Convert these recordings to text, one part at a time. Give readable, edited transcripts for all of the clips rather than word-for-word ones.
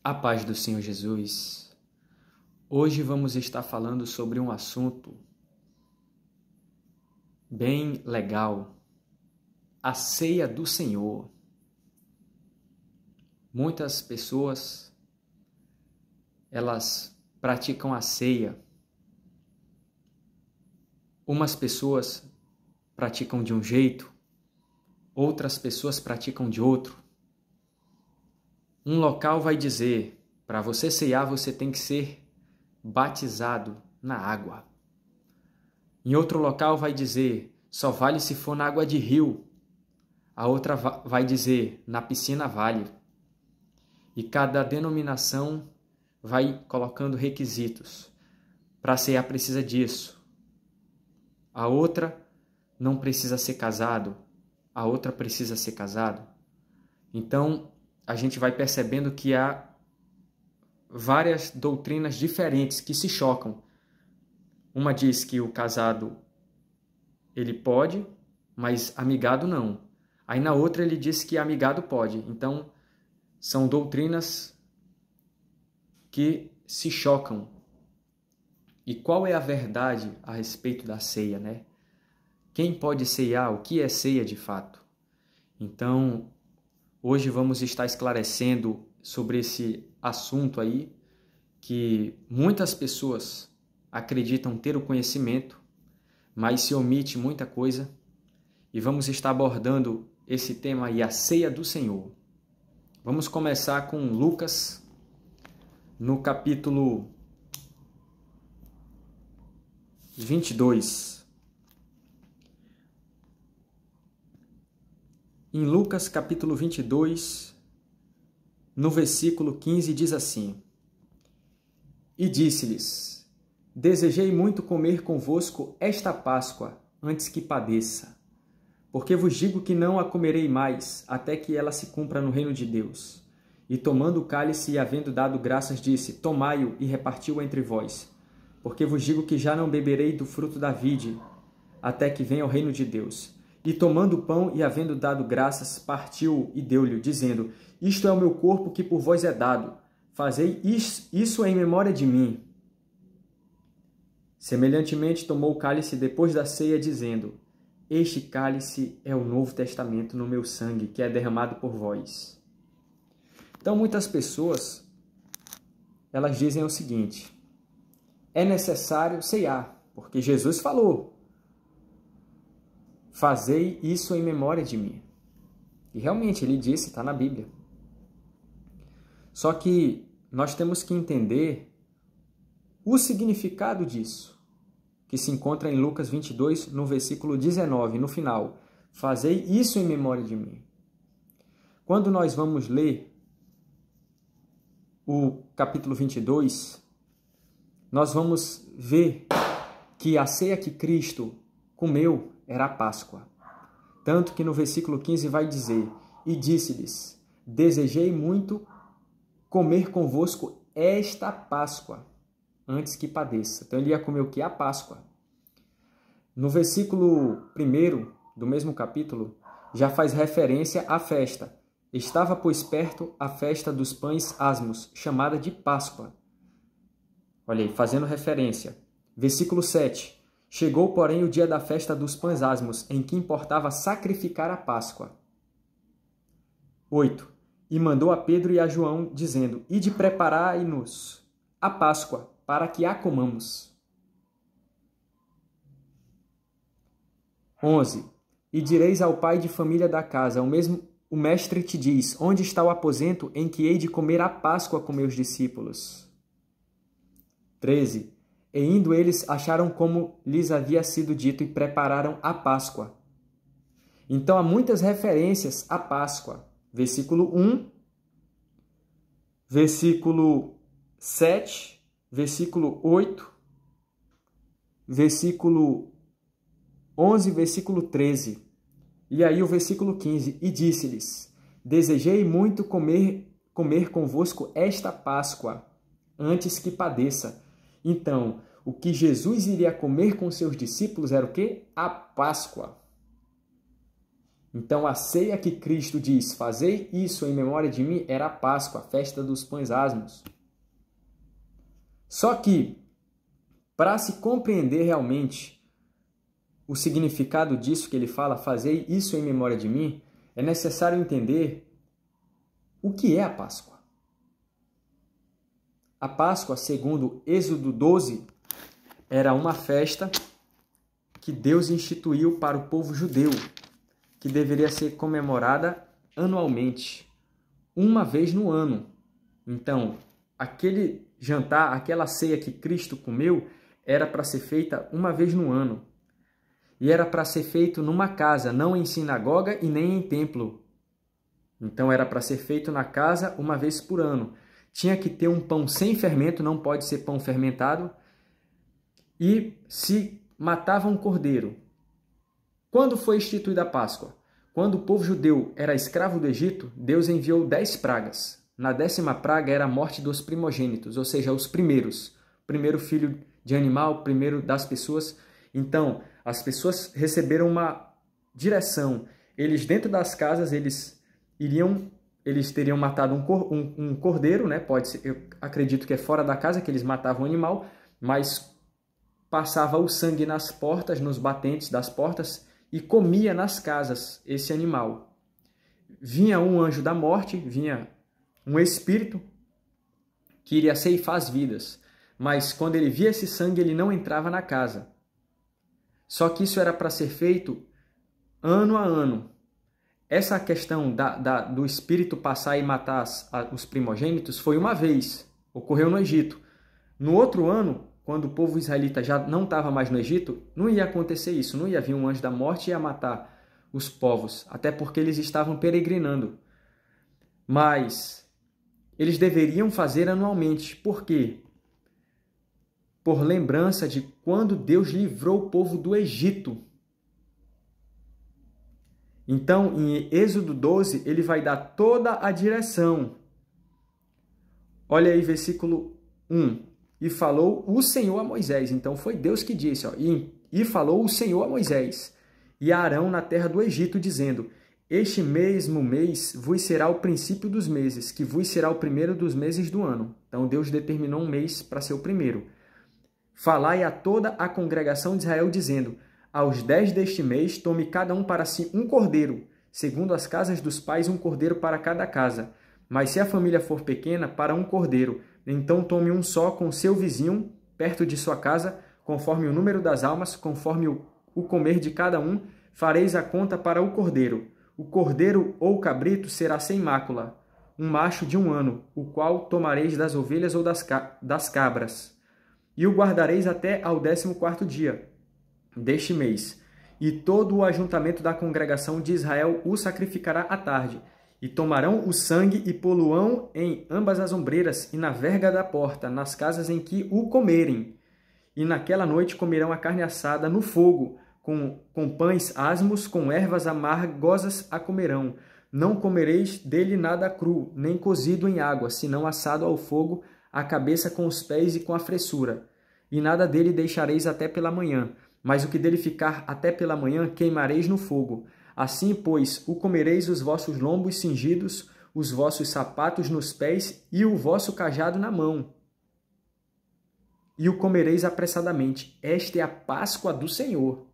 A paz do Senhor Jesus. Hoje vamos estar falando sobre um assunto bem legal, a ceia do Senhor. Muitas pessoas, elas praticam a ceia. Umas pessoas praticam de um jeito, outras pessoas praticam de outro. Um local vai dizer, para você ceiar, você tem que ser batizado na água. Em outro local vai dizer, só vale se for na água de rio. A outra vai dizer, na piscina vale. E cada denominação vai colocando requisitos. Para ceiar precisa disso. A outra não precisa ser casado. A outra precisa ser casado. Então, a gente vai percebendo que há várias doutrinas diferentes que se chocam. Uma diz que o casado ele pode, mas amigado não. Aí na outra ele diz que amigado pode. Então, são doutrinas que se chocam. E qual é a verdade a respeito da ceia, né? Quem pode ceiar? O que é ceia de fato? Então, hoje vamos estar esclarecendo sobre esse assunto aí, que muitas pessoas acreditam ter o conhecimento, mas se omite muita coisa. E vamos estar abordando esse tema aí, a ceia do Senhor. Vamos começar com Lucas, no capítulo 22. Em Lucas, capítulo 22, no versículo 15, diz assim: E disse-lhes: Desejei muito comer convosco esta Páscoa, antes que padeça. Porque vos digo que não a comerei mais, até que ela se cumpra no reino de Deus. E tomando o cálice e havendo dado graças, disse: Tomai-o e reparti-o entre vós. Porque vos digo que já não beberei do fruto da vide, até que venha o reino de Deus. E tomando o pão e havendo dado graças, partiu e deu-lhe, dizendo: Isto é o meu corpo que por vós é dado. Fazei isso em memória de mim. Semelhantemente tomou o cálice depois da ceia, dizendo: Este cálice é o novo testamento no meu sangue, que é derramado por vós. Então muitas pessoas, elas dizem o seguinte: é necessário ceiar, porque Jesus falou: Fazei isso em memória de mim. E realmente ele disse, está na Bíblia. Só que nós temos que entender o significado disso, que se encontra em Lucas 22, no versículo 19, no final. Fazei isso em memória de mim. Quando nós vamos ler o capítulo 22, nós vamos ver que a ceia que Cristo comeu era a Páscoa. Tanto que no versículo 15 vai dizer: E disse-lhes: Desejei muito comer convosco esta Páscoa, antes que padeça. Então ele ia comer o que? A Páscoa. No versículo 1 do mesmo capítulo, já faz referência à festa. Estava, pois, perto a festa dos pães asmos, chamada de Páscoa. Olha aí, fazendo referência. Versículo 7. Chegou, porém, o dia da festa dos pães asmos, em que importava sacrificar a Páscoa. 8. E mandou a Pedro e a João, dizendo: Ide preparai-nos a Páscoa, para que a comamos. 11. E direis ao pai de família da casa: o mestre te diz: Onde está o aposento em que hei de comer a Páscoa com meus discípulos? 13. E indo eles, acharam como lhes havia sido dito e prepararam a Páscoa. Então há muitas referências à Páscoa. Versículo 1, versículo 7, versículo 8, versículo 11, versículo 13. E aí o versículo 15. E disse-lhes: Desejei muito comer convosco esta Páscoa, antes que padeça. Então, o que Jesus iria comer com seus discípulos era o quê? A Páscoa. Então, a ceia que Cristo diz, fazei isso em memória de mim, era a Páscoa, a festa dos pães asmos. Só que, para se compreender realmente o significado disso que ele fala, fazei isso em memória de mim, é necessário entender o que é a Páscoa. A Páscoa, segundo Êxodo 12, era uma festa que Deus instituiu para o povo judeu, que deveria ser comemorada anualmente, uma vez no ano. Então, aquele jantar, aquela ceia que Cristo comeu, era para ser feita uma vez no ano. E era para ser feito numa casa, não em sinagoga e nem em templo. Então, era para ser feito na casa uma vez por ano. Tinha que ter um pão sem fermento, não pode ser pão fermentado. E se matava um cordeiro. Quando foi instituída a Páscoa? Quando o povo judeu era escravo do Egito, Deus enviou 10 pragas. Na 10ª praga era a morte dos primogênitos, ou seja, os primeiros. Primeiro filho de animal, primeiro das pessoas. Então, as pessoas receberam uma direção. Eles, dentro das casas, eles teriam matado um cordeiro, né? Pode ser, eu acredito que é fora da casa que eles matavam o animal, mas passava o sangue nas portas, nos batentes das portas, e comia nas casas esse animal. Vinha um anjo da morte, vinha um espírito que iria ceifar as vidas, mas quando ele via esse sangue, ele não entrava na casa. Só que isso era para ser feito ano a ano. Essa questão do espírito passar e matar os primogênitos foi uma vez, ocorreu no Egito. No outro ano, quando o povo israelita já não estava mais no Egito, não ia acontecer isso, não ia vir um anjo da morte e ia matar os povos, até porque eles estavam peregrinando. Mas eles deveriam fazer anualmente. Por quê? Por lembrança de quando Deus livrou o povo do Egito. Então, em Êxodo 12, ele vai dar toda a direção. Olha aí, versículo 1. E falou o Senhor a Moisés. Então, foi Deus que disse. Ó, e falou o Senhor a Moisés e a Arão na terra do Egito, dizendo: este mesmo mês vos será o princípio dos meses, que vos será o primeiro dos meses do ano. Então, Deus determinou um mês para ser o primeiro. Falai a toda a congregação de Israel, dizendo: aos 10 deste mês, tome cada um para si um cordeiro, segundo as casas dos pais, um cordeiro para cada casa. Mas se a família for pequena, para um cordeiro. Então tome um só com seu vizinho, perto de sua casa, conforme o número das almas, conforme o comer de cada um, fareis a conta para o cordeiro. O cordeiro ou cabrito será sem mácula, um macho de 1 ano, o qual tomareis das ovelhas ou das cabras. E o guardareis até ao 14º dia deste mês. E todo o ajuntamento da congregação de Israel o sacrificará à tarde. E tomarão o sangue e poluão em ambas as ombreiras e na verga da porta, nas casas em que o comerem. E naquela noite comerão a carne assada no fogo, com pães asmos, com ervas amargosas a comerão. Não comereis dele nada cru, nem cozido em água, senão assado ao fogo, a cabeça com os pés e com a fressura. E nada dele deixareis até pela manhã, mas o que dele ficar até pela manhã queimareis no fogo. Assim, pois, o comereis os vossos lombos cingidos, os vossos sapatos nos pés e o vosso cajado na mão. E o comereis apressadamente. Esta é a Páscoa do Senhor.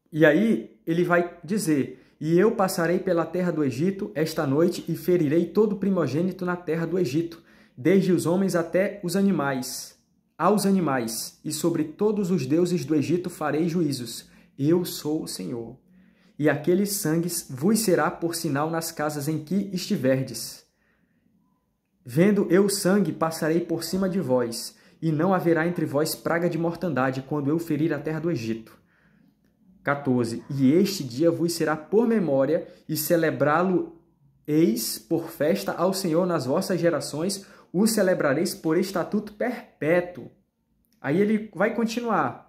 E aí ele vai dizer: e eu passarei pela terra do Egito esta noite e ferirei todo primogênito na terra do Egito, desde os homens até os animais, aos animais, e sobre todos os deuses do Egito farei juízos. Eu sou o Senhor. E aquele sangue vos será por sinal nas casas em que estiverdes. Vendo eu o sangue, passarei por cima de vós, e não haverá entre vós praga de mortandade, quando eu ferir a terra do Egito. 14. E este dia vos será por memória, e celebrá-lo-eis por festa ao Senhor nas vossas gerações, o celebrareis por estatuto perpétuo. Aí ele vai continuar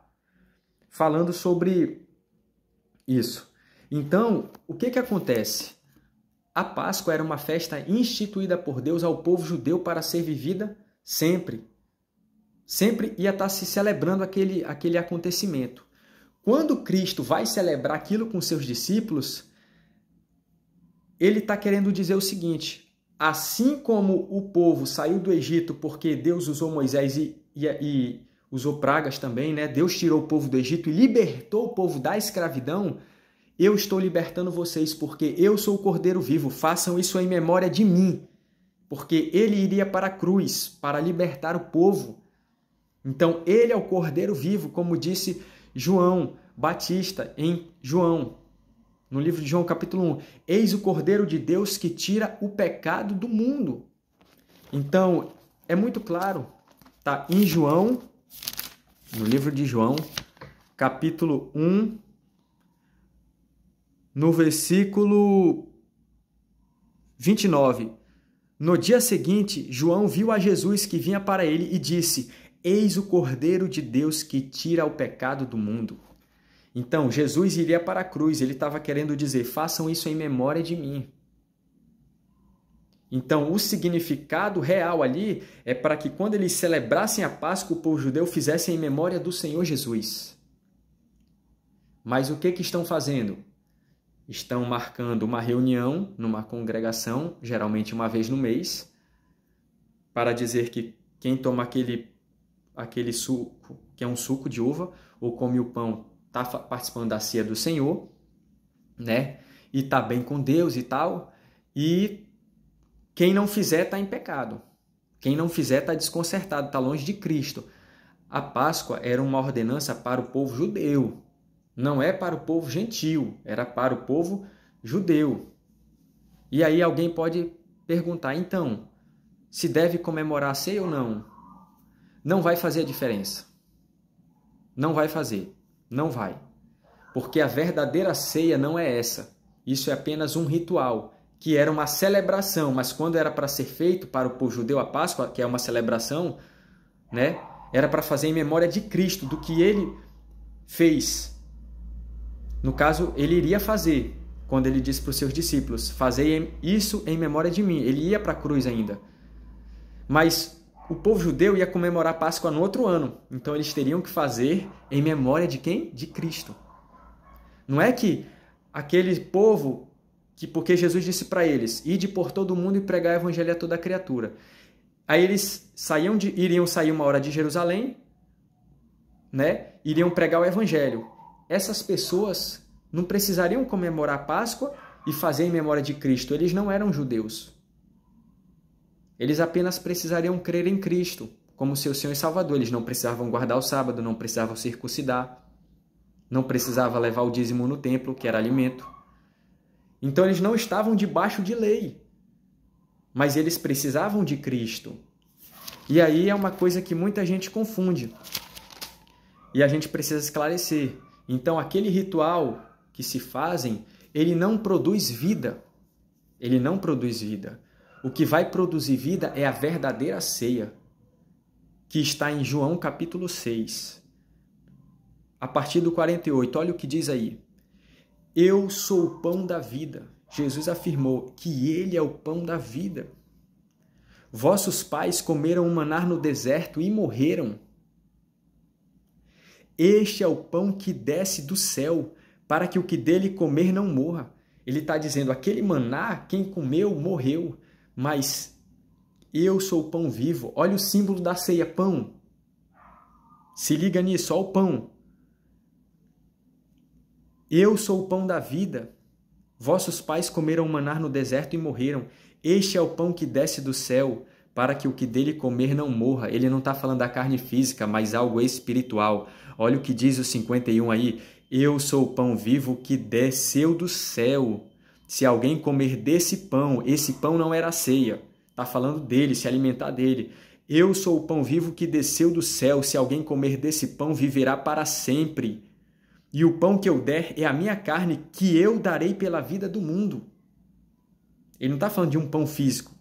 falando sobre isso. Então, o que acontece? A Páscoa era uma festa instituída por Deus ao povo judeu para ser vivida sempre. Sempre ia estar se celebrando aquele acontecimento. quando Cristo vai celebrar aquilo com seus discípulos, ele está querendo dizer o seguinte: assim como o povo saiu do Egito porque Deus usou Moisés e usou pragas também, né? Deus tirou o povo do Egito e libertou o povo da escravidão. Eu estou libertando vocês porque eu sou o Cordeiro vivo. Façam isso em memória de mim, porque ele iria para a cruz para libertar o povo. Então, ele é o Cordeiro vivo, como disse João Batista em João, no livro de João, capítulo 1. Eis o Cordeiro de Deus que tira o pecado do mundo. Então, é muito claro, tá? Em João, no livro de João, capítulo 1, no versículo 29. No dia seguinte, João viu a Jesus que vinha para ele e disse: Eis o Cordeiro de Deus que tira o pecado do mundo. Então, Jesus iria para a cruz. Ele estava querendo dizer: façam isso em memória de mim. Então, o significado real ali é para que quando eles celebrassem a Páscoa, o povo judeu fizesse em memória do Senhor Jesus. Mas o que estão fazendo? Estão marcando uma reunião numa congregação, geralmente uma vez no mês, para dizer que quem toma aquele suco, que é um suco de uva, ou come o pão, está participando da ceia do Senhor, né? E está bem com Deus e tal. E quem não fizer está em pecado. Quem não fizer está desconcertado, está longe de Cristo. A Páscoa era uma ordenança para o povo judeu. Não é para o povo gentil, era para o povo judeu. E aí alguém pode perguntar, então, se deve comemorar a ceia ou não? Não vai fazer a diferença. Não vai fazer. Não vai. Porque a verdadeira ceia não é essa. Isso é apenas um ritual, que era uma celebração, mas quando era para ser feito para o povo judeu a Páscoa, que é uma celebração, né? Era para fazer em memória de Cristo, do que ele fez. No caso, ele iria fazer, quando ele disse para os seus discípulos: fazei isso em memória de mim. Ele ia para a cruz ainda. Mas o povo judeu ia comemorar a Páscoa no outro ano. Então eles teriam que fazer em memória de quem? De Cristo. Não é que aquele povo, que porque Jesus disse para eles: ide por todo o mundo e pregar o evangelho a toda criatura. Aí eles iriam sair uma hora de Jerusalém, né? Iriam pregar o evangelho. Essas pessoas não precisariam comemorar a Páscoa e fazer em memória de Cristo. Eles não eram judeus. Eles apenas precisariam crer em Cristo como seu Senhor e Salvador. Eles não precisavam guardar o sábado, não precisavam circuncidar, não precisavam levar o dízimo no templo, que era alimento. Então eles não estavam debaixo de lei, mas eles precisavam de Cristo. E aí é uma coisa que muita gente confunde. E a gente precisa esclarecer. Então aquele ritual que se fazem, ele não produz vida. Ele não produz vida. O que vai produzir vida é a verdadeira ceia, que está em João capítulo 6. A partir do 48, olha o que diz aí. Eu sou o pão da vida. Jesus afirmou que ele é o pão da vida. Vossos pais comeram o maná no deserto e morreram. Este é o pão que desce do céu, para que o que dele comer não morra. Ele está dizendo, aquele maná, quem comeu, morreu. Mas eu sou o pão vivo. Olha o símbolo da ceia, pão. Se liga nisso, olha o pão. Eu sou o pão da vida. Vossos pais comeram maná no deserto e morreram. Este é o pão que desce do céu, para que o que dele comer não morra. Ele não está falando da carne física, mas algo espiritual. Olha o que diz o 51 aí. Eu sou o pão vivo que desceu do céu. Se alguém comer desse pão, esse pão não era a ceia. Está falando dele, se alimentar dele. Eu sou o pão vivo que desceu do céu. Se alguém comer desse pão, viverá para sempre. E o pão que eu der é a minha carne, que eu darei pela vida do mundo. Ele não está falando de um pão físico.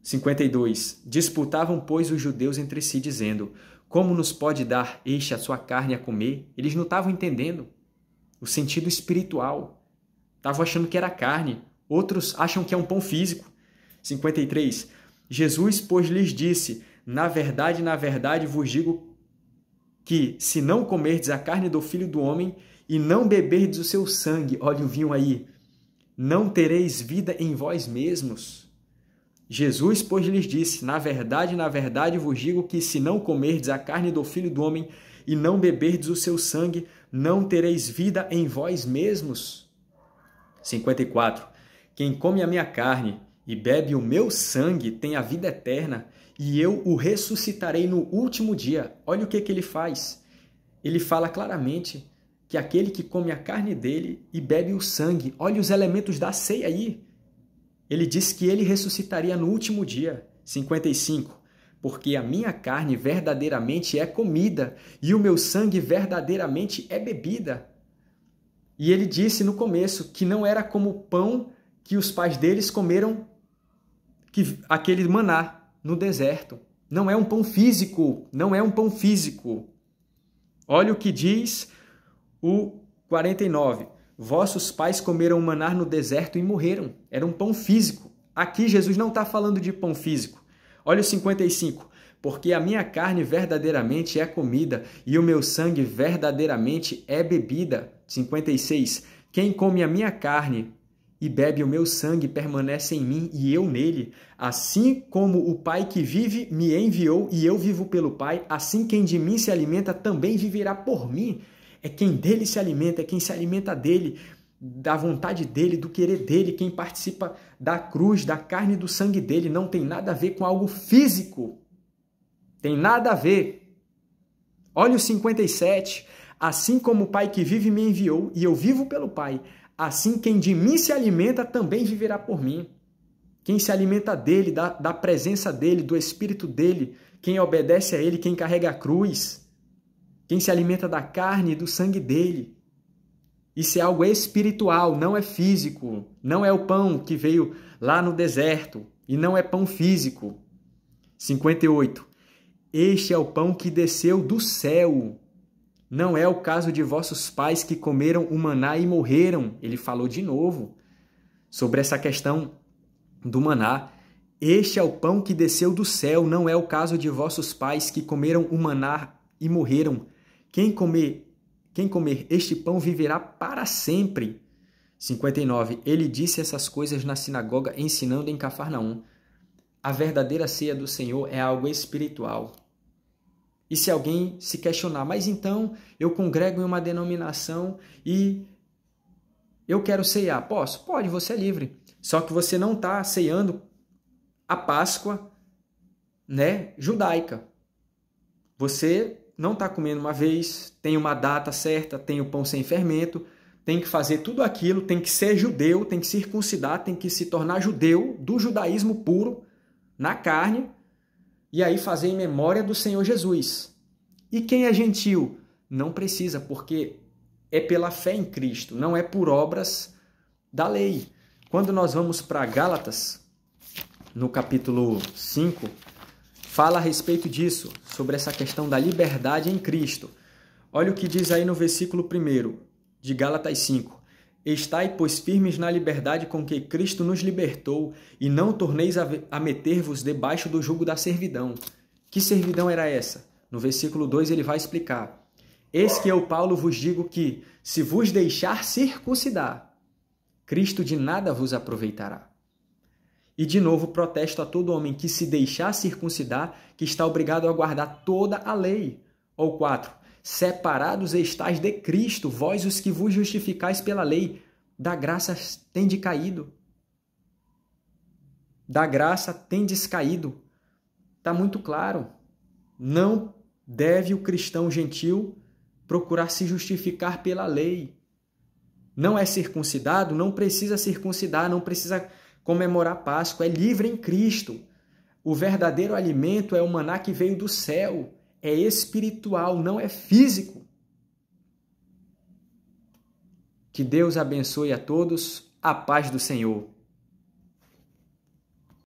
52. Disputavam, pois, os judeus entre si, dizendo: como nos pode dar este a sua carne a comer? Eles não estavam entendendo o sentido espiritual. Estavam achando que era carne. Outros acham que é um pão físico. 53. Jesus, pois, lhes disse: na verdade, vos digo que, se não comerdes a carne do Filho do Homem e não beberdes o seu sangue, olha o vinho aí, não tereis vida em vós mesmos. Jesus, pois, lhes disse, na verdade vos digo que, se não comerdes a carne do Filho do Homem e não beberdes o seu sangue, não tereis vida em vós mesmos. 54. Quem come a minha carne e bebe o meu sangue tem a vida eterna, e eu o ressuscitarei no último dia. Olha o que ele faz. Ele fala claramente que aquele que come a carne dele e bebe o sangue, olha os elementos da ceia aí. Ele diz que ele ressuscitaria no último dia. 55. Porque a minha carne verdadeiramente é comida e o meu sangue verdadeiramente é bebida. E ele disse no começo que não era como o pão que os pais deles comeram, aquele maná no deserto. Não é um pão físico, não é um pão físico. Olha o que diz o 49. Vossos pais comeram maná no deserto e morreram. Era um pão físico. Aqui Jesus não está falando de pão físico. Olha o 55. Porque a minha carne verdadeiramente é comida e o meu sangue verdadeiramente é bebida. 56. Quem come a minha carne e bebe o meu sangue permanece em mim e eu nele. Assim como o Pai que vive me enviou e eu vivo pelo Pai, assim quem de mim se alimenta também viverá por mim. É quem dele se alimenta, é quem se alimenta dele, da vontade dele, do querer dele, quem participa da cruz, da carne e do sangue dele. Não tem nada a ver com algo físico. Tem nada a ver. Olha o 57. Assim como o Pai que vive me enviou e eu vivo pelo Pai, assim quem de mim se alimenta também viverá por mim. Quem se alimenta dele, da presença dele, do Espírito dele, quem obedece a ele, quem carrega a cruz, quem se alimenta da carne e do sangue dele. Isso é algo espiritual, não é físico. Não é o pão que veio lá no deserto e não é pão físico. 58. Este é o pão que desceu do céu. Não é o caso de vossos pais que comeram o maná e morreram. Ele falou de novo sobre essa questão do maná. Este é o pão que desceu do céu. Não é o caso de vossos pais que comeram o maná e morreram. Quem comer este pão viverá para sempre. 59. Ele disse essas coisas na sinagoga, ensinando em Cafarnaum. A verdadeira ceia do Senhor é algo espiritual. E se alguém se questionar, mas então eu congrego em uma denominação e eu quero ceiar. Posso? Pode, você é livre. Só que você não está ceando a Páscoa, judaica. Você não está comendo uma vez, tem uma data certa, tem o pão sem fermento, tem que fazer tudo aquilo, tem que ser judeu, tem que circuncidar, tem que se tornar judeu do judaísmo puro, na carne, e aí fazer em memória do Senhor Jesus. E quem é gentil? Não precisa, porque é pela fé em Cristo, não é por obras da lei. Quando nós vamos para Gálatas, no capítulo 5, fala a respeito disso, sobre essa questão da liberdade em Cristo. Olha o que diz aí no versículo 1 de Gálatas 5. Estai, pois, firmes na liberdade com que Cristo nos libertou, e não torneis a meter-vos debaixo do jugo da servidão. Que servidão era essa? No versículo 2 ele vai explicar. Eis que eu, Paulo, vos digo que, se vos deixar circuncidar, Cristo de nada vos aproveitará. E de novo protesto a todo homem que se deixar circuncidar, que está obrigado a guardar toda a lei. Ou 4. Separados estáis de Cristo, vós os que vos justificais pela lei, da graça tendes caído. Da graça tendes caído. Está muito claro. Não deve o cristão gentil procurar se justificar pela lei. Não é circuncidado, não precisa circuncidar, não precisa comemorar Páscoa, é livre em Cristo. O verdadeiro alimento é o maná que veio do céu. É espiritual, não é físico. Que Deus abençoe a todos. A paz do Senhor.